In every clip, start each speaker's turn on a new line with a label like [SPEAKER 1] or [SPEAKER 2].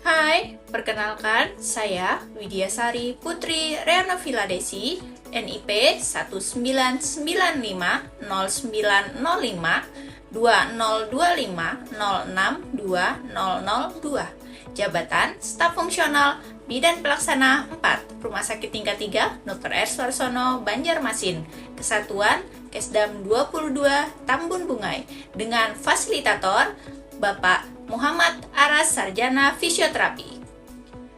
[SPEAKER 1] Hai, perkenalkan saya Widyasari Putri Reana Desi, NIP 1999509252002, Jabatan Staf Fungsional Bidan Pelaksana 4, Rumah Sakit Tingkat 3, Dr. R. Suarsono, Banjarmasin, Kesatuan Kesdam 22, Tambun Bungai, dengan fasilitator Bapak Muhammad Aras, Sarjana Fisioterapi.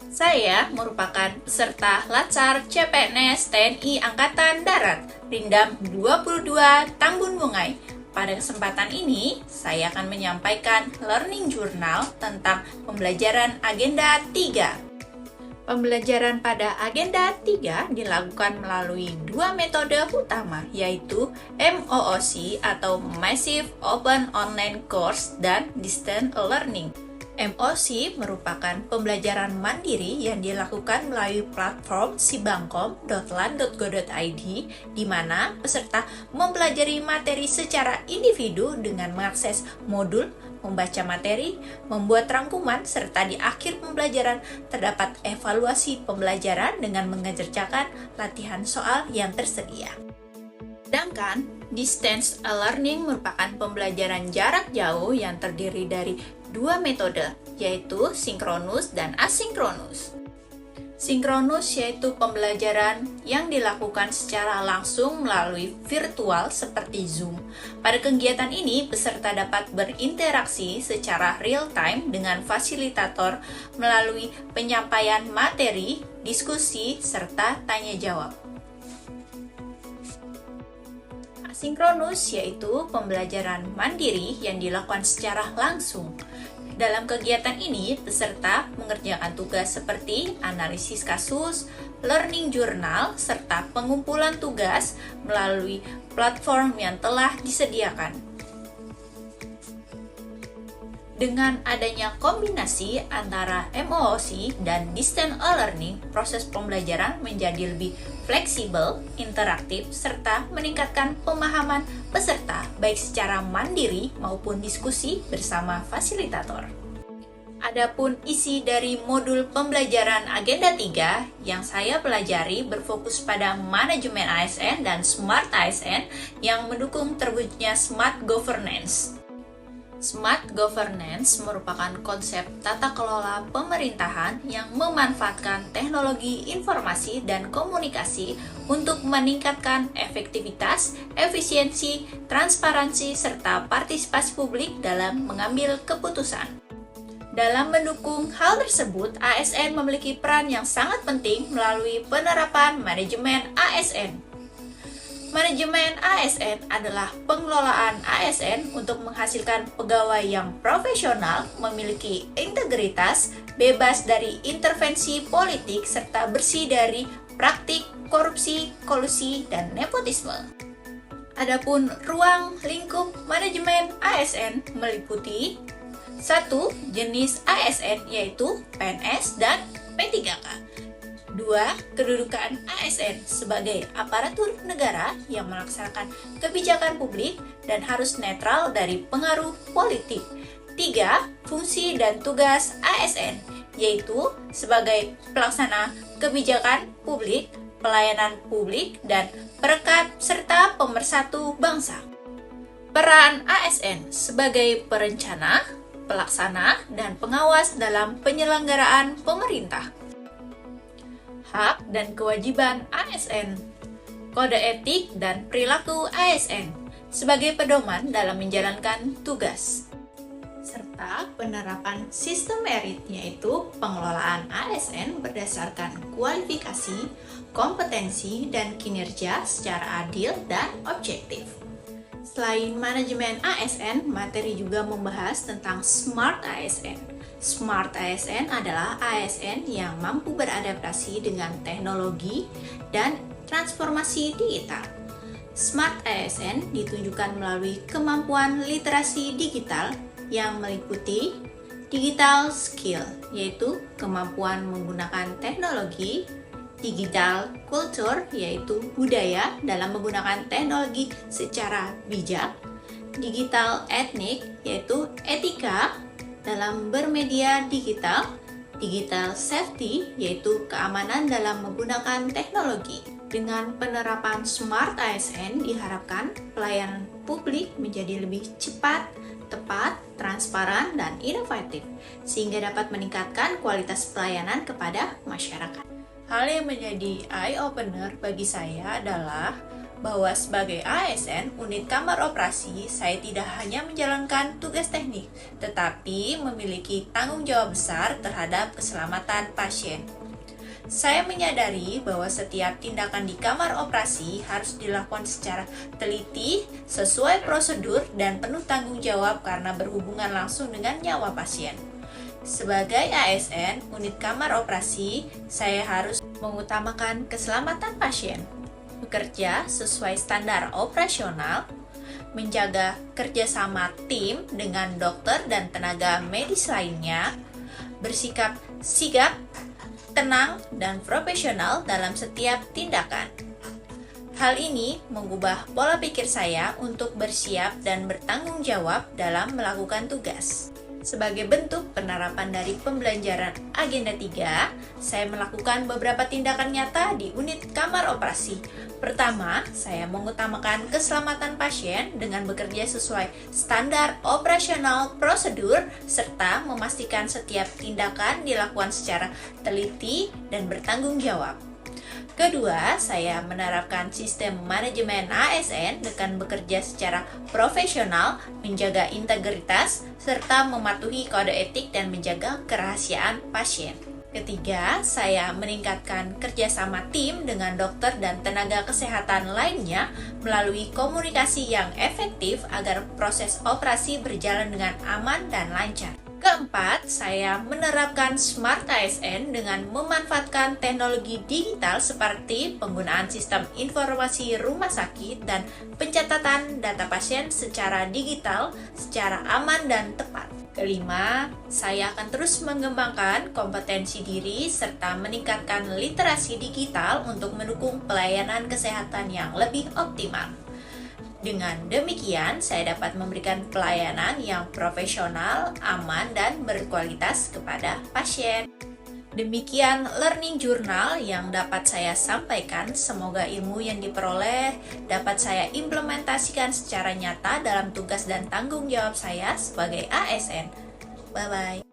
[SPEAKER 1] Saya merupakan peserta Latsar CPNS TNI Angkatan Darat, Rindam 22, Tambun Bungai. Pada kesempatan ini, saya akan menyampaikan learning journal tentang pembelajaran agenda 3. Pembelajaran pada agenda 3 dilakukan melalui dua metode utama, yaitu MOOC atau Massive Open Online Course dan Distance Learning. MOOC merupakan pembelajaran mandiri yang dilakukan melalui platform sibangkom.lan.go.id, di mana peserta mempelajari materi secara individu dengan mengakses modul, membaca materi, membuat rangkuman, serta di akhir pembelajaran terdapat evaluasi pembelajaran dengan mengerjakan latihan soal yang tersedia. Sedangkan distance learning merupakan pembelajaran jarak jauh yang terdiri dari dua metode, yaitu sinkronus dan asinkronus. Sinkronus yaitu pembelajaran yang dilakukan secara langsung melalui virtual seperti Zoom. Pada kegiatan ini, peserta dapat berinteraksi secara real-time dengan fasilitator melalui penyampaian materi, diskusi, serta tanya-jawab. Asinkronus yaitu pembelajaran mandiri yang dilakukan secara langsung. Dalam kegiatan ini, peserta mengerjakan tugas seperti analisis kasus, learning journal, serta pengumpulan tugas melalui platform yang telah disediakan. Dengan adanya kombinasi antara MOOC dan distance learning, proses pembelajaran menjadi lebih fleksibel, interaktif, serta meningkatkan pemahaman peserta baik secara mandiri maupun diskusi bersama fasilitator. Adapun isi dari modul pembelajaran agenda 3 yang saya pelajari berfokus pada manajemen ASN dan Smart ASN yang mendukung terwujudnya Smart Governance. Smart Governance merupakan konsep tata kelola pemerintahan yang memanfaatkan teknologi informasi dan komunikasi untuk meningkatkan efektivitas, efisiensi, transparansi, serta partisipasi publik dalam mengambil keputusan. Dalam mendukung hal tersebut, ASN memiliki peran yang sangat penting melalui penerapan manajemen ASN. Manajemen ASN adalah pengelolaan ASN untuk menghasilkan pegawai yang profesional, memiliki integritas, bebas dari intervensi politik, serta bersih dari praktik korupsi, kolusi, dan nepotisme. Adapun ruang lingkup manajemen ASN meliputi 1. Jenis ASN yaitu PNS dan P3K. 2. Kedudukan ASN sebagai aparatur negara yang melaksanakan kebijakan publik dan harus netral dari pengaruh politik. 3. Fungsi dan tugas ASN, yaitu sebagai pelaksana kebijakan publik, pelayanan publik, dan perekat serta pemersatu bangsa. Peran ASN sebagai perencana, pelaksana, dan pengawas dalam penyelenggaraan pemerintah. Hak dan kewajiban ASN, kode etik dan perilaku ASN sebagai pedoman dalam menjalankan tugas, serta penerapan sistem merit yaitu pengelolaan ASN berdasarkan kualifikasi, kompetensi, dan kinerja secara adil dan objektif. Selain manajemen ASN, materi juga membahas tentang Smart ASN. Smart ASN adalah ASN yang mampu beradaptasi dengan teknologi dan transformasi digital. Smart ASN ditunjukkan melalui kemampuan literasi digital yang meliputi digital skill, yaitu kemampuan menggunakan teknologi, digital culture, yaitu budaya dalam menggunakan teknologi secara bijak, digital ethnic, yaitu etika dalam bermedia digital, Digital safety yaitu keamanan dalam menggunakan teknologi. Dengan penerapan Smart ASN diharapkan pelayanan publik menjadi lebih cepat, tepat, transparan, dan inovatif, sehingga dapat meningkatkan kualitas pelayanan kepada masyarakat. Hal yang menjadi eye-opener bagi saya adalah bahwa sebagai ASN, unit kamar operasi, saya tidak hanya menjalankan tugas teknik, tetapi memiliki tanggung jawab besar terhadap keselamatan pasien. Saya menyadari bahwa setiap tindakan di kamar operasi harus dilakukan secara teliti, sesuai prosedur, dan penuh tanggung jawab karena berhubungan langsung dengan nyawa pasien. Sebagai ASN, unit kamar operasi, saya harus mengutamakan keselamatan pasien, bekerja sesuai standar operasional, menjaga kerjasama tim dengan dokter dan tenaga medis lainnya, bersikap sigap, tenang, dan profesional dalam setiap tindakan. Hal ini mengubah pola pikir saya untuk bersiap dan bertanggung jawab dalam melakukan tugas. Sebagai bentuk penerapan dari pembelajaran Agenda 3, saya melakukan beberapa tindakan nyata di unit kamar operasi. Pertama, saya mengutamakan keselamatan pasien dengan bekerja sesuai standar operasional prosedur serta memastikan setiap tindakan dilakukan secara teliti dan bertanggung jawab. Kedua, saya menerapkan sistem manajemen ASN dengan bekerja secara profesional, menjaga integritas, serta mematuhi kode etik dan menjaga kerahasiaan pasien. Ketiga, saya meningkatkan kerjasama tim dengan dokter dan tenaga kesehatan lainnya melalui komunikasi yang efektif agar proses operasi berjalan dengan aman dan lancar. Keempat, saya menerapkan Smart ASN dengan memanfaatkan teknologi digital seperti penggunaan sistem informasi rumah sakit dan pencatatan data pasien secara digital, secara aman dan tepat. Kelima, saya akan terus mengembangkan kompetensi diri serta meningkatkan literasi digital untuk mendukung pelayanan kesehatan yang lebih optimal. Dengan demikian, saya dapat memberikan pelayanan yang profesional, aman, dan berkualitas kepada pasien. Demikian learning journal yang dapat saya sampaikan. Semoga ilmu yang diperoleh dapat saya implementasikan secara nyata dalam tugas dan tanggung jawab saya sebagai ASN. Bye-bye.